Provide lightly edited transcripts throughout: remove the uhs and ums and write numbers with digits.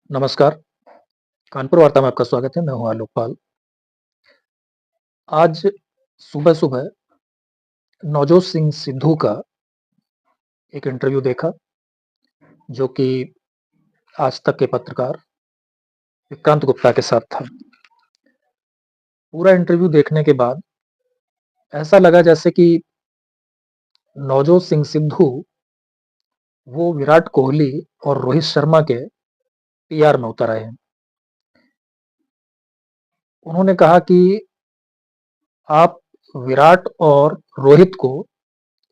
नमस्कार, कानपुर वार्ता में आपका स्वागत है। मैं हूँ आलोक पाल। आज सुबह-सुबह नवजोत सिंह सिद्धू का एक इंटरव्यू देखा, जो कि आज तक के पत्रकार विक्रांत गुप्ता के साथ था। पूरा इंटरव्यू देखने के बाद ऐसा लगा जैसे कि नवजोत सिंह सिद्धू वो विराट कोहली और रोहित शर्मा के पीआर में उतर आए हैं। उन्होंने कहा कि आप विराट और रोहित को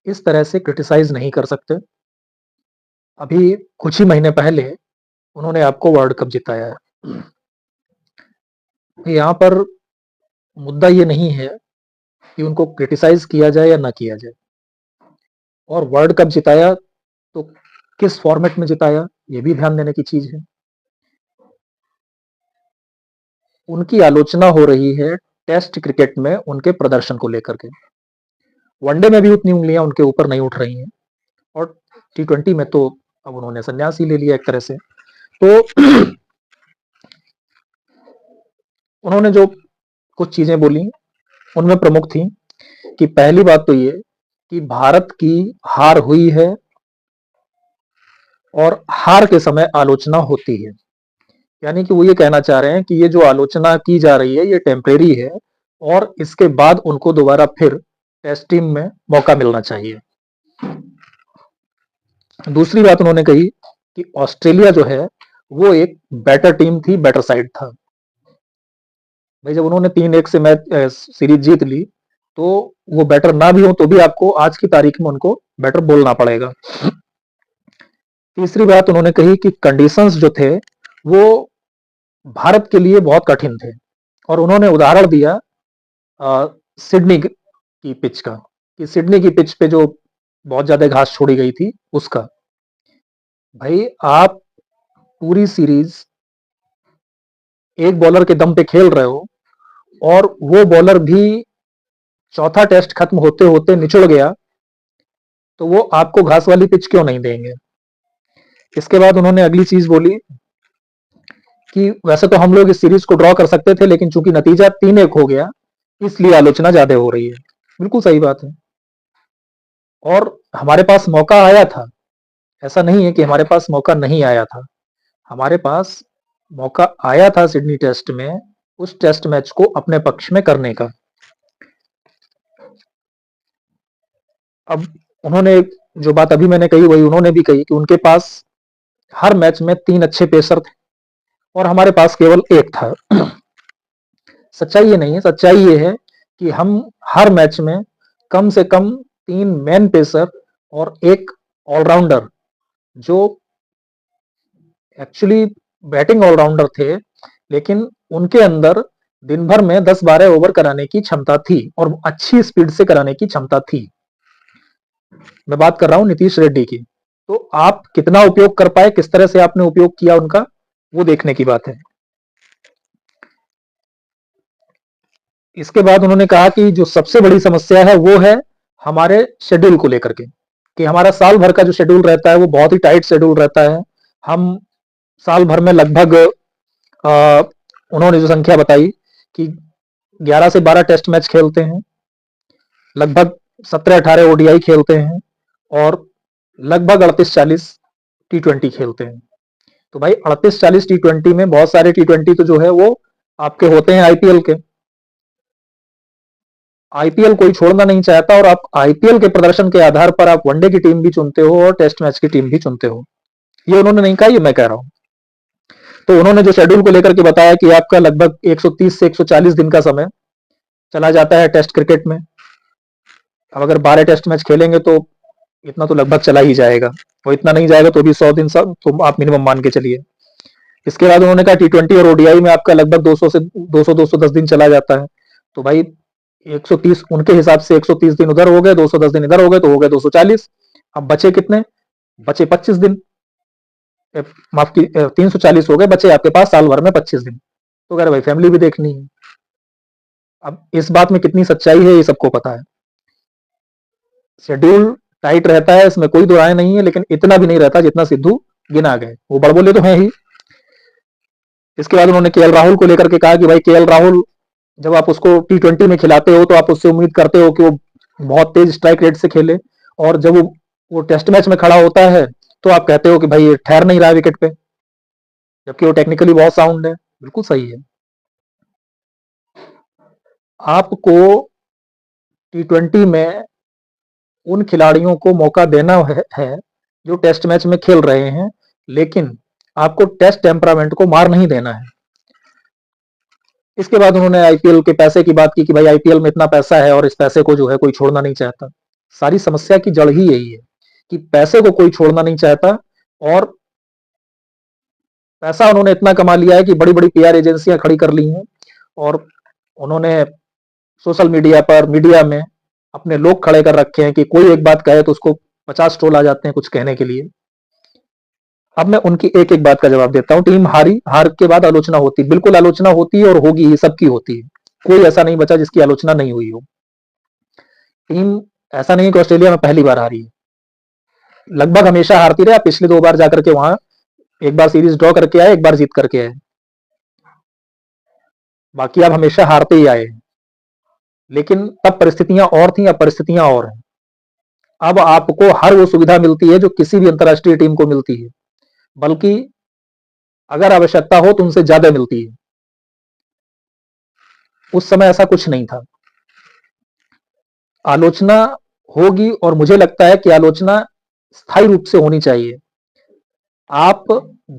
इस तरह से क्रिटिसाइज़ नहीं कर सकते। अभी कुछ ही महीने पहले उन्होंने आपको वर्ल्ड कप जिताया है। यहाँ पर मुद्दा ये नहीं है कि उनको क्रिटिसाइज किया जाए या ना किया जाए, और वर्ल्ड कप जिताया तो किस फॉर्मेट में जिताया, ये भी ध्यान देने की चीज है। उनकी आलोचना हो रही है टेस्ट क्रिकेट में उनके प्रदर्शन को लेकर के। वनडे में भी उतनी उंगलियां उनके ऊपर नहीं उठ रही हैं, और टी20 में तो अब उन्होंने संन्यास ही ले लिया एक तरह से। तो उन्होंने जो कुछ चीजें बोली उनमें प्रमुख थी कि पहली बात तो ये कि भारत की हार हुई है और हार के समय आलोचना होती है। यानी कि वो ये कहना चाह रहे हैं कि ये जो आलोचना की जा रही है ये टेम्परेरी है, और इसके बाद उनको दोबारा फिर टेस्ट टीम में मौका मिलना चाहिए। दूसरी बात उन्होंने कही कि ऑस्ट्रेलिया जो है वो एक बेटर टीम थी, बेटर साइड था। भाई जब उन्होंने 3-1 से मैच सीरीज जीत ली, तो वो बेटर ना भी हो तो भी आपको आज की तारीख में उनको बेटर बोलना पड़ेगा। तीसरी बात उन्होंने कही कि कंडीशंस जो थे वो भारत के लिए बहुत कठिन थे, और उन्होंने उदाहरण दिया सिडनी की पिच का, कि सिडनी की पिच पे जो बहुत ज्यादा घास छोड़ी गई थी उसका। भाई आप पूरी सीरीज एक बॉलर के दम पे खेल रहे हो, और वो बॉलर भी चौथा टेस्ट खत्म होते होते निचुड़ गया, तो वो आपको घास वाली पिच क्यों नहीं देंगे। इसके बाद उन्होंने अगली चीज बोली कि वैसे तो हम लोग इस सीरीज को ड्रॉ कर सकते थे, लेकिन चूंकि नतीजा 3-1 हो गया इसलिए आलोचना ज्यादा हो रही है। बिल्कुल सही बात है, और हमारे पास मौका आया था। ऐसा नहीं है कि हमारे पास मौका नहीं आया था, हमारे पास मौका आया था सिडनी टेस्ट में उस टेस्ट मैच को अपने पक्ष में करने का। अब उन्होंने जो बात अभी मैंने कही वही उन्होंने भी कही कि उनके पास हर मैच में 3 अच्छे पेसर थे और हमारे पास केवल एक था। सच्चाई ये नहीं है, सच्चाई ये है कि हम हर मैच में कम से कम 3 मेन पेसर और एक ऑलराउंडर, जो एक्चुअली बैटिंग ऑलराउंडर थे, लेकिन उनके अंदर दिन भर में 10-12 ओवर कराने की क्षमता थी और अच्छी स्पीड से कराने की क्षमता थी। मैं बात कर रहा हूं नीतीश रेड्डी की। तो आप कितना उपयोग कर पाए, किस तरह से आपने उपयोग किया उनका, वो देखने की बात है। इसके बाद उन्होंने कहा कि जो सबसे बड़ी समस्या है वो है हमारे शेड्यूल को लेकर के, कि हमारा साल भर का जो शेड्यूल रहता है वो बहुत ही टाइट शेड्यूल रहता है। हम साल भर में लगभग उन्होंने जो संख्या बताई कि 11 से 12 टेस्ट मैच खेलते हैं, लगभग 17-18 ओडीआई खेलते हैं, और लगभग 38-40 टी20 खेलते हैं। तो भाई 38-40 टी20 में बहुत सारे टी20 तो जो है वो आपके होते हैं आईपीएल के। आईपीएल कोई छोड़ना नहीं चाहता, और आप आईपीएल के प्रदर्शन के आधार पर आप वनडे की टीम भी चुनते हो और टेस्ट मैच की टीम भी चुनते हो। ये उन्होंने नहीं कहा, ये मैं कह रहा हूं। तो उन्होंने जो शेड्यूल को लेकर के बताया कि आपका लगभग 130 से 140 दिन का समय चला जाता है टेस्ट क्रिकेट में। अब अगर 12 टेस्ट मैच खेलेंगे तो इतना तो लगभग चला ही जाएगा, और इतना नहीं जाएगा तो भी 100 दिन सब तो आप मिनिमम मान के चलिए। इसके बाद उन्होंने कहा टी20 और ओडीआई में आपका लगभग 200 से 200-210 दिन चला जाता है। तो भाई 130 उनके हिसाब से 130 दिन उधर हो गए, 210 दिन इधर हो गए, तो हो गए 240। अब बचे कितने? बचे 25 दिन। माफ की 340 हो गए, बचे आपके पास साल भर में 25 दिन। तो कह रहे भाई फैमिली भी देखनी है। अब इस बात में कितनी सच्चाई है ये सबको पता है। शेड्यूल टाइट रहता है, इसमें कोई दो राय नहीं है, लेकिन इतना भी नहीं रहता जितना सिद्धू गिना गए। वो बड़बोले तो हैं ही। इसके बाद उन्होंने केएल राहुल को लेकर के कहा कि भाई केएल राहुल जब आप उसको टी20 में खिलाते हो तो आप उससे उम्मीद करते हो कि वो बहुत तेज स्ट्राइक रेट से खेले, और जब वो टेस्ट मैच में खड़ा होता है तो आप कहते हो कि भाई ये ठहर नहीं रहा है विकेट पे, जबकि वो टेक्निकली बहुत साउंड है। बिल्कुल सही है। आपको टी20 में उन खिलाड़ियों को मौका देना है जो टेस्ट मैच में खेल रहे हैं, लेकिन आपको टेस्ट टेम्परामेंट को मार नहीं देना है। इसके बाद उन्होंने आईपीएल के पैसे की बात की कि भाई आईपीएल में इतना पैसा है और इस पैसे को जो है कोई छोड़ना नहीं चाहता। सारी समस्या की जड़ ही यही है कि पैसे को कोई छोड़ना नहीं चाहता, और पैसा उन्होंने इतना कमा लिया है कि बड़ी बड़ी पीआर एजेंसियां खड़ी कर ली हैं, और उन्होंने सोशल मीडिया पर, मीडिया में अपने लोग खड़े कर रखे हैं कि कोई एक बात कहे तो उसको 50 ट्रोल आ जाते हैं कुछ कहने के लिए। अब मैं उनकी एक एक बात का जवाब देता हूं। टीम हारी, हार के बाद आलोचना होती, बिल्कुल आलोचना होती है और होगी ही, सबकी होती है, कोई ऐसा नहीं बचा जिसकी आलोचना नहीं हुई हो। टीम ऐसा नहीं कि ऑस्ट्रेलिया में पहली बार हारी है, लगभग हमेशा हारती रहे। आप पिछले 2 बार जाकर के वहां एक बार सीरीज ड्रॉ करके आए, एक बार जीत करके आए, बाकी आप हमेशा हारते ही आए। लेकिन तब परिस्थितियां और थी, अब परिस्थितियां और हैं। अब आपको हर वो सुविधा मिलती है जो किसी भी अंतर्राष्ट्रीय टीम को मिलती है, बल्कि अगर आवश्यकता हो तो उनसे ज्यादा मिलती है। उस समय ऐसा कुछ नहीं था। आलोचना होगी, और मुझे लगता है कि आलोचना स्थायी रूप से होनी चाहिए। आप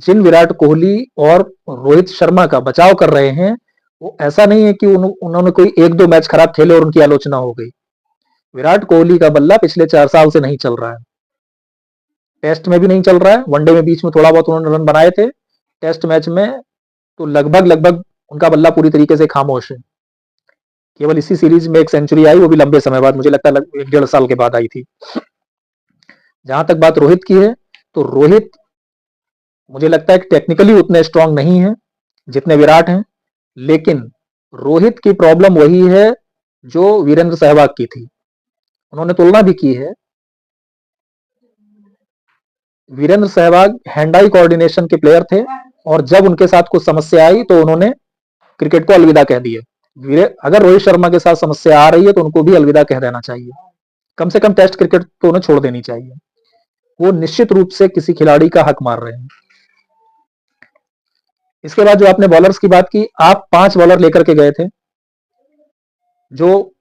जिन विराट कोहली और रोहित शर्मा का बचाव कर रहे हैं, वो ऐसा नहीं है कि उन्होंने कोई 1-2 मैच खराब खेले और उनकी आलोचना हो गई। विराट कोहली का बल्ला पिछले 4 साल से नहीं चल रहा है, टेस्ट में भी नहीं चल रहा है। वनडे में बीच में थोड़ा बहुत उन्होंने रन बनाए थे, टेस्ट मैच में तो लगभग लगभग उनका बल्ला पूरी तरीके से खामोश है। केवल इसी सीरीज में एक सेंचुरी आई, वो भी लंबे समय बाद, मुझे लगता है 1-1.5 साल के बाद आई थी। जहां तक बात रोहित की है, तो रोहित मुझे लगता है कि टेक्निकली उतने स्ट्रांग नहीं है जितने विराट हैं, लेकिन रोहित की प्रॉब्लम वही है जो वीरेंद्र सहवाग की थी। उन्होंने तुलना भी की है। Virender Sehwag hand eye coordination के प्लेयर थे, और जब उनके साथ कुछ समस्या आई तो उन्होंने क्रिकेट को अलविदा कह दिया। अगर रोहित शर्मा के साथ समस्या आ रही है तो उनको भी अलविदा कह देना चाहिए, कम से कम टेस्ट क्रिकेट तो उन्हें छोड़ देनी चाहिए। वो निश्चित रूप से किसी खिलाड़ी का हक मार रहे हैं। इसके बाद जो आपने बॉलर्स की बात की, आप 5 बॉलर लेकर के गए थे, जो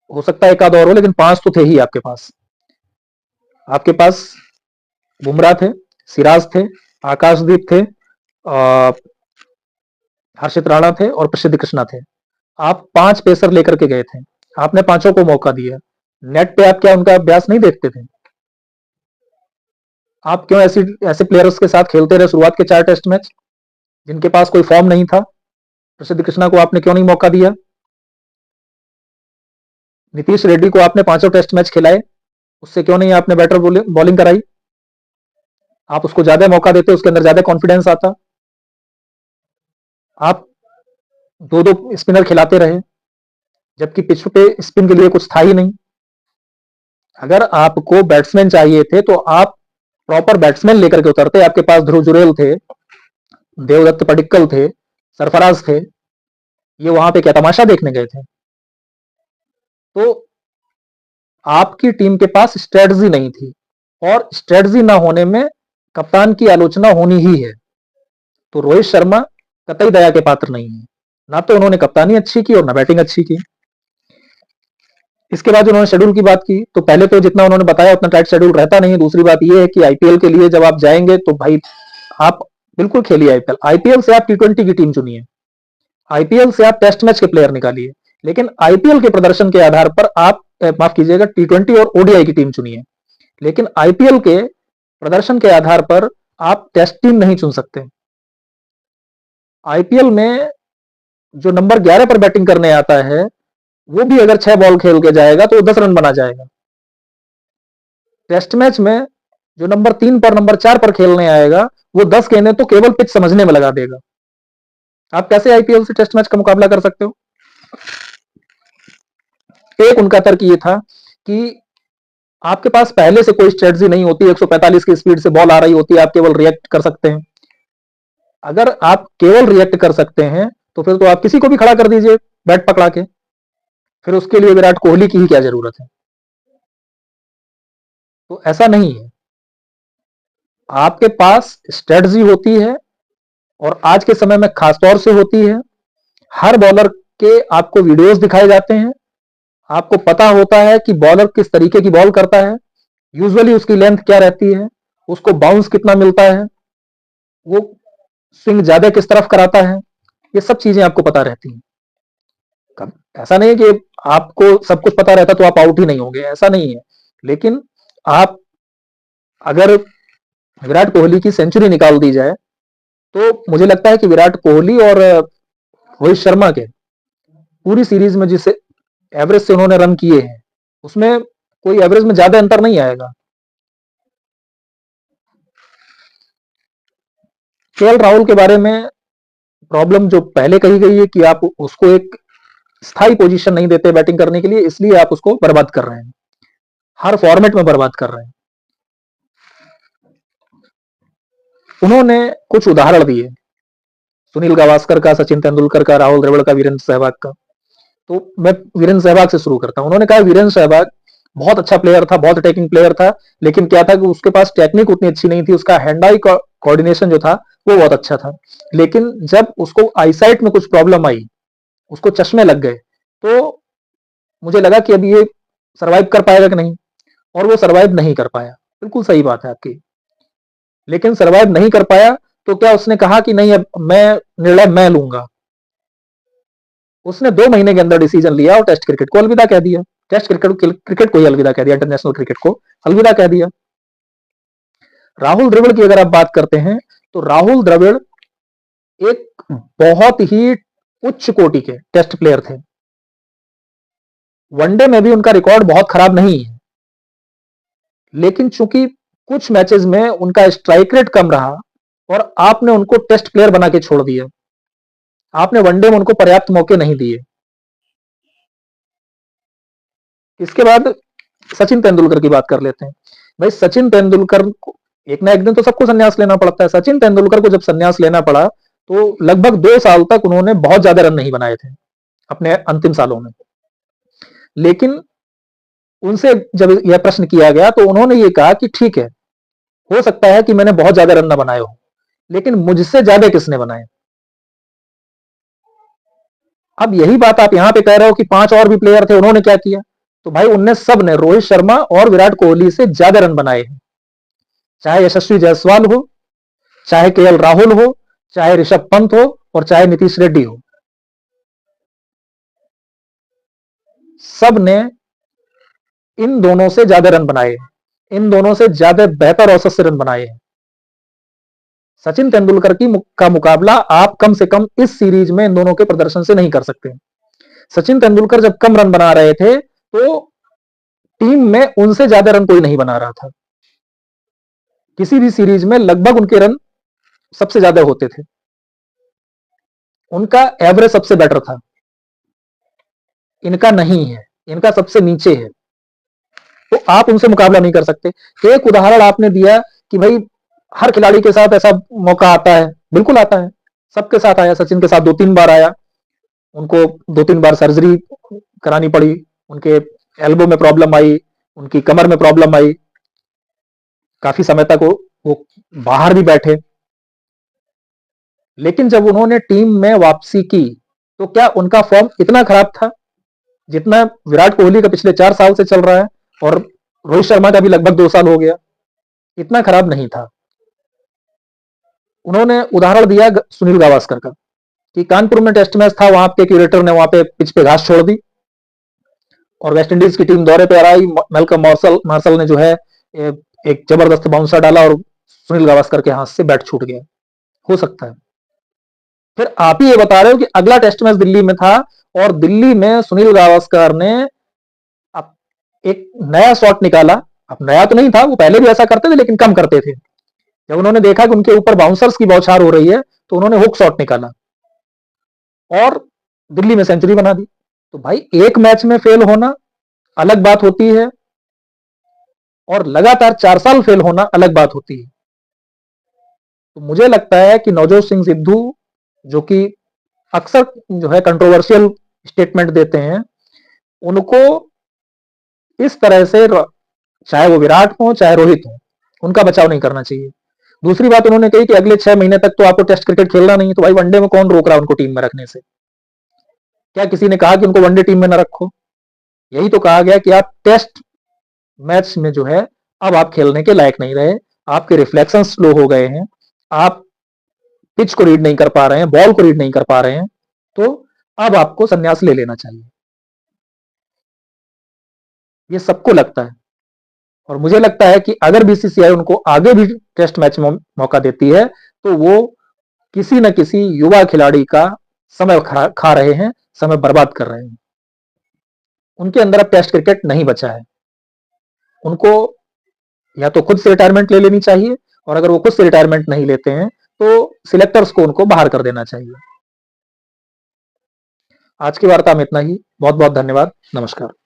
हो सकता है एक आध और हो, लेकिन 5 तो थे ही आपके पास। आपके पास बुमराह थे, सिराज थे, आकाशदीप थे, हर्षित राणा थे और प्रसिद्ध कृष्णा थे। आप 5 पेसर लेकर के गए थे, आपने पांचों को मौका दिया। नेट पे आप क्या उनका अभ्यास नहीं देखते थे? आप क्यों ऐसे प्लेयर्स के साथ खेलते रहे शुरुआत के 4 टेस्ट मैच जिनके पास कोई फॉर्म नहीं था? प्रसिद्ध कृष्णा को आपने क्यों नहीं मौका दिया? नीतीश रेड्डी को आपने 5 टेस्ट मैच खिलाए, उससे क्यों नहीं आपने बेटर बॉलिंग कराई? आप उसको ज्यादा मौका देते, उसके अंदर ज्यादा कॉन्फिडेंस आता। आप 2-2 स्पिनर खिलाते रहे, जबकि पिच पे स्पिन के लिए कुछ था ही नहीं। अगर आपको बैट्समैन चाहिए थे तो आप प्रॉपर बैट्समैन लेकर के उतरते। आपके पास ध्रुव जुरेल थे, देवदत्त पडिक्कल थे, सरफराज थे, ये वहां पे क्या तमाशा देखने गए थे? तो आपकी टीम के पास स्ट्रेटजी नहीं थी, और स्ट्रेटजी ना होने में कप्तान की आलोचना होनी ही है। तो रोहित शर्मा कतई दया के पात्र नहीं है, ना तो उन्होंने कप्तानी अच्छी की और ना बैटिंग अच्छी की। इसके बाद उन्होंने शेड्यूल की बात की, तो पहले तो जितना उन्होंने बताया उतना टाइट शेड्यूल रहता नहीं है। दूसरी बात यह है कि आईपीएल के लिए जब आप जाएंगे तो भाई आप बिल्कुल खेलिए आईपीएल। आईपीएल से आप टी20 की टीम चुनिए, आईपीएल से आप टेस्ट मैच के प्लेयर निकालिए, लेकिन आईपीएल के प्रदर्शन के आधार पर आप, माफ कीजिएगा, टी20 और ओडीआई की टीम चुनिए, लेकिन आईपीएल के प्रदर्शन के आधार पर आप टेस्ट टीम नहीं चुन सकते। आईपीएल में जो नंबर 11 पर बैटिंग करने आता है, वो भी अगर 6 बॉल खेल के जाएगा तो 10 रन बना जाएगा। टेस्ट मैच में जो नंबर 3 पर, नंबर 4 पर खेलने आएगा, वो 10 गेंदें तो केवल पिच समझने में लगा देगा। आप कैसे आईपीएल से टेस्ट मैच का मुकाबला कर सकते हो? एक उनका तर्क ये था कि आपके पास पहले से कोई स्ट्रेटजी नहीं होती, 145 की स्पीड से बॉल आ रही होती है, आप केवल रिएक्ट कर सकते हैं। अगर आप केवल रिएक्ट कर सकते हैं तो फिर तो आप किसी को भी खड़ा कर दीजिए बैट पकड़ा के, फिर उसके लिए विराट कोहली की ही क्या जरूरत है। तो ऐसा नहीं है, आपके पास स्ट्रेटजी होती है, और आज के समय में खासतौर से होती है। हर बॉलर के आपको वीडियोस दिखाए जाते हैं, आपको पता होता है कि बॉलर किस तरीके की बॉल करता है, यूजुअली उसकी लेंथ क्या रहती है, उसको बाउंस कितना मिलता है, वो स्विंग ज्यादा किस तरफ कराता है, ये सब चीजें आपको पता रहती हैं। ऐसा नहीं है कि आपको सब कुछ पता रहता तो आप आउट ही नहीं होंगे, ऐसा नहीं है। लेकिन आप अगर विराट कोहली की सेंचुरी निकाल दी जाए तो मुझे लगता है कि विराट कोहली और रोहित शर्मा के पूरी सीरीज में जिस एवरेज से उन्होंने रन किए हैं उसमें कोई एवरेज में ज्यादा अंतर नहीं आएगा। केएल राहुल के बारे में प्रॉब्लम जो पहले कही गई है कि आप उसको एक स्थायी पोजीशन नहीं देते बैटिंग करने के लिए, इसलिए आप उसको बर्बाद कर रहे हैं, हर फॉर्मेट में बर्बाद कर रहे हैं। उन्होंने कुछ उदाहरण दिए, सुनील गावस्कर का, सचिन तेंदुलकर का, राहुल द्रविड़ का, वीरेंद्र सहवाग का। तो मैं वीरेंद्र सहवाग से शुरू करता हूं। उन्होंने कहा वीरेंद्र सहवाग बहुत अच्छा प्लेयर था, बहुत अटैकिंग प्लेयर था, लेकिन क्या था कि उसके पास टेक्निक उतनी अच्छी नहीं थी, उसका हैंड आई कोऑर्डिनेशन जो था वो बहुत अच्छा था, लेकिन जब उसको आईसाइट में कुछ प्रॉब्लम आई, उसको चश्मे लग गए, तो मुझे लगा कि अब ये सरवाइव कर पाएगा कि नहीं, और वो सरवाइव नहीं कर पाया। बिल्कुल सही बात है आपकी, लेकिन सरवाइव नहीं कर पाया तो क्या उसने कहा कि नहीं अब मैं निर्णय मैं लूंगा? उसने 2 महीने के अंदर डिसीजन लिया और टेस्ट क्रिकेट को अलविदा कह दिया। टेस्ट क्रिकेट को ही अलविदा कह दिया, इंटरनेशनल क्रिकेट को अलविदा कह दिया। राहुल द्रविड़ की अगर आप बात करते हैं तो राहुल द्रविड़ एक बहुत ही उच्च कोटि के टेस्ट प्लेयर थे। वनडे में भी उनका रिकॉर्ड बहुत खराब नहीं है, लेकिन चूंकि कुछ मैचेस में उनका स्ट्राइक रेट कम रहा और आपने उनको टेस्ट प्लेयर बना के छोड़ दिया, आपने वनडे में उनको पर्याप्त मौके नहीं दिए। इसके बाद सचिन तेंदुलकर की बात कर लेते हैं। भाई सचिन तेंदुलकर को एक ना एक दिन तो सबको संन्यास लेना पड़ता है। सचिन तेंदुलकर को जब संन्यास लेना पड़ा तो लगभग 2 साल तक उन्होंने बहुत ज्यादा रन नहीं बनाए थे अपने अंतिम सालों में। लेकिन उनसे जब यह प्रश्न किया गया तो उन्होंने ये कहा कि ठीक है, हो सकता है कि मैंने बहुत ज्यादा रन न बनाए हो, लेकिन मुझसे ज्यादा किसने बनाए? अब यही बात आप यहां पे कह रहे हो कि 5 और भी प्लेयर थे, उन्होंने क्या किया? तो भाई उनने सब ने, रोहित शर्मा और विराट कोहली से ज्यादा रन बनाए हैं। चाहे यशस्वी जायसवाल हो, चाहे केएल राहुल हो, चाहे ऋषभ पंत हो, और चाहे नीतीश रेड्डी हो, सब ने इन दोनों से ज्यादा रन बनाए हैं, इन दोनों से ज्यादा बेहतर औसत से रन बनाए हैं। सचिन तेंदुलकर का मुकाबला आप कम से कम इस सीरीज में इन दोनों के प्रदर्शन से नहीं कर सकते। सचिन तेंदुलकर जब कम रन बना रहे थे तो टीम में उनसे ज्यादा रन कोई नहीं बना रहा था। किसी भी सीरीज में लगभग उनके रन सबसे ज्यादा होते थे, उनका एवरेज सबसे बेटर था। इनका नहीं है, इनका सबसे नीचे है, तो आप उनसे मुकाबला नहीं कर सकते। एक उदाहरण आपने दिया कि भाई हर खिलाड़ी के साथ ऐसा मौका आता है, बिल्कुल आता है, सबके साथ आया, सचिन के साथ 2-3 बार आया, उनको 2-3 बार सर्जरी करानी पड़ी, उनके एल्बो में प्रॉब्लम आई, उनकी कमर में प्रॉब्लम आई, काफी समय तक वो बाहर भी बैठे। लेकिन जब उन्होंने टीम में वापसी की तो क्या उनका फॉर्म इतना खराब था जितना विराट कोहली का पिछले 4 साल से चल रहा है, और रोहित शर्मा का भी लगभग 2 साल हो गया? इतना खराब नहीं था। उन्होंने उदाहरण दिया सुनील गावस्कर का कि कानपुर में टेस्ट मैच था, वहां पे क्यूरेटर ने वहां पे पिच पे घास छोड़ दी और वेस्ट इंडीज की टीम दौरे पर आई। मेलकम मार्शल ने जो है एक जबरदस्त बाउंसर डाला और सुनील गावस्कर के हाथ से बैट छूट गया। हो सकता है। फिर आप ही ये बता रहे हो कि अगला टेस्ट मैच दिल्ली में था और दिल्ली में सुनील गावस्कर ने एक नया शॉट निकाला। अब नया तो नहीं था, वो पहले भी ऐसा करते थे लेकिन कम करते थे। जब उन्होंने देखा कि उनके ऊपर बाउंसर्स की बौछार हो रही है तो उन्होंने हुक शॉट निकाला और दिल्ली में सेंचुरी बना दी। तो भाई एक मैच में फेल होना अलग बात होती है और लगातार 4 साल फेल होना अलग बात होती है। तो मुझे लगता है कि नवजोत सिंह सिद्धू, जो कि अक्सर जो है कंट्रोवर्शियल स्टेटमेंट देते हैं, उनको इस तरह से चाहे वो विराट हो चाहे रोहित हो, उनका बचाव नहीं करना चाहिए। दूसरी बात उन्होंने कही कि अगले 6 महीने तक तो आपको टेस्ट क्रिकेट खेलना नहीं है, तो भाई वनडे में कौन रोक रहा है उनको टीम में रखने से? क्या किसी ने कहा कि उनको वनडे टीम में न रखो? यही तो कहा गया कि आप टेस्ट मैच में जो है अब आप खेलने के लायक नहीं रहे, आपके रिफ्लेक्शन स्लो हो गए हैं, आप पिच को रीड नहीं कर पा रहे हैं, बॉल को रीड नहीं कर पा रहे हैं, तो अब आपको संन्यास ले लेना चाहिए। ये सबको लगता है, और मुझे लगता है कि अगर बीसीसीआई उनको आगे भी टेस्ट मैच में मौका देती है, तो वो किसी न किसी युवा खिलाड़ी का समय खा रहे हैं, समय बर्बाद कर रहे हैं। उनके अंदर अब टेस्ट क्रिकेट नहीं बचा है। उनको या तो खुद से रिटायरमेंट ले लेनी चाहिए, और अगर वो खुद से रिटायरमेंट नहीं लेते हैं, तो सिलेक्टर्स को उनको बाहर कर देना चाहिए। आज की वार्ता में इतना ही। बहुत बहुत धन्यवाद। नमस्कार।